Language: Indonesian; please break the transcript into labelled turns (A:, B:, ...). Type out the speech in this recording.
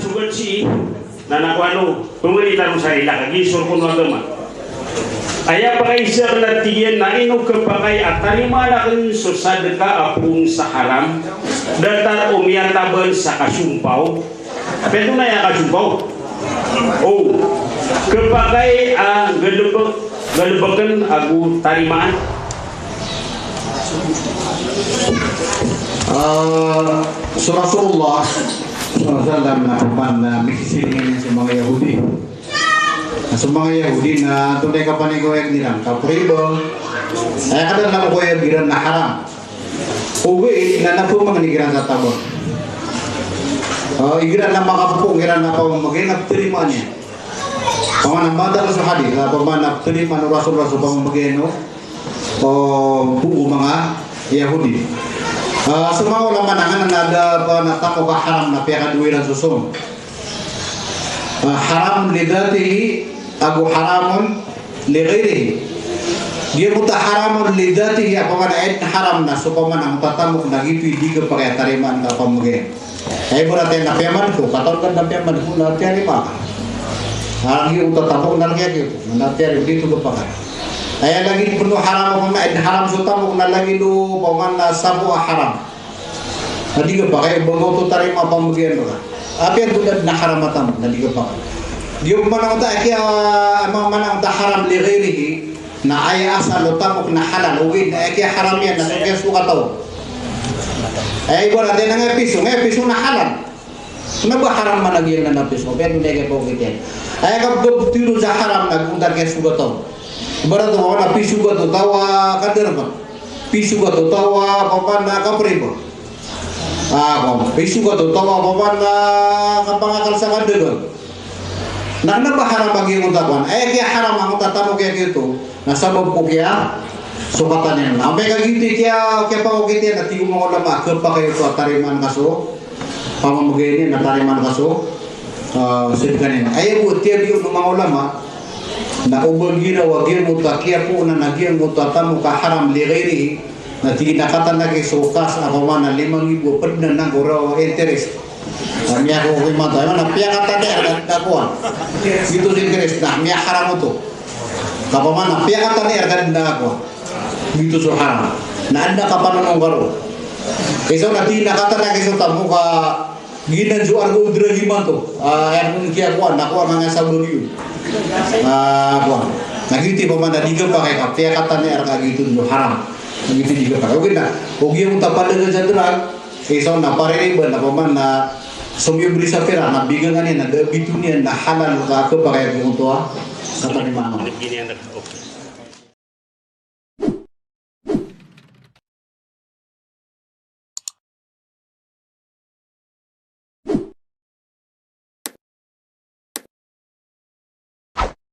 A: sugat si nanakwano pemerintahan sarila kagi surkun agama aya pakai isar latihan na ino kepakai atarima lakin susadeka apung sa haram datar umiataban sa kasumpaw apa itu na ya kasumpaw oh kepakai gelebekan agu tarimaan
B: Rasulullah SAW na misisilingin sa mga Yahudi. Sa mga Yahudi na tunay ka panikoyag nilang kapribo, ay kadang nakukoyag giran na haram. Uwi na napo mga nigiran sa tabon. Igiran na makapupong, igiran na pamamagin, nagterima niya. Pamanambada sa hadith, pamanapterima ng Rasulullah sa pamamagin o buo mga Yahudi. Sa mga ulama na nada natako ka haram na piyakaduwiran susum. Haram lidatihi agu haramun li ghairihi. Dia muta haramun lidatihi apa mana ayat haram na supaya nang tatamuk nagipi diga pakai tariman ka pamge. Ay berarti na peman ko katon kan na peman ko na tarima. Lagi uta tamuk na lagi gitu. Na tarima dito ko pakai. Ay lagi penuh haram apa mana haram sutamuk na lagi lu paman na sabu haram. Nadi ka pakai bago to tarima pamge no. Apa yang sudah na haram tamuk nadi ka pakai. Dia mana kata kia mana kata haram li ghairihi na ay asal utamuk na halal uwi na kia haramnya na kia suka tahu ay ibarat na ngapiso na halal kenapa haram mana dia na napiso pero nege po kita ay kab tiru sa haram na kundar kia suka tahu ibarat na pisu ka to tawa kader ba pisu ka to tawa papan na kapribo pisu ka to tawa papan na kapangakal sa kader. Nah, kenapa haram bagi yang utapan? Kia haram ang utatamu kayak gitu. Nah, sabab ko kia sukatannya. Nah, mereka gitu kia pa kita na tigo mo ulama kepakai itu tariman kaso. Pamamagay na tariman kaso. Sedikanin. Ay buat tiap yung mga ulama na ubagina wagir mo takia po na nagyang utatamu ka haram li ghairihi. Na tinakatan na kay sukas ako man 5,000 pedna na guraw interest. Kami aku mata, mana pihak kata dia dan dakwah. Itu Inggris, nah mia haram itu. Apa mana pihak kata dia dan dakwah. Itu so haram. Nah anda kapan nonggaru? Esok nanti nak kata nak esok tamu ka ginan juar go udra himan tu. Yang mungkin aku dakwah mangasa beliau. Kuan. Nah gitu pemanda diga pakai pihak kata dia gitu haram. Gitu diga pakai. Oke nah, oke yang utapan dengan jadran. Esok nak pare ni benar pemanda Somyo beri sapera na bigangan na bitunia na halal ka ko pakai untuk kata ni mana.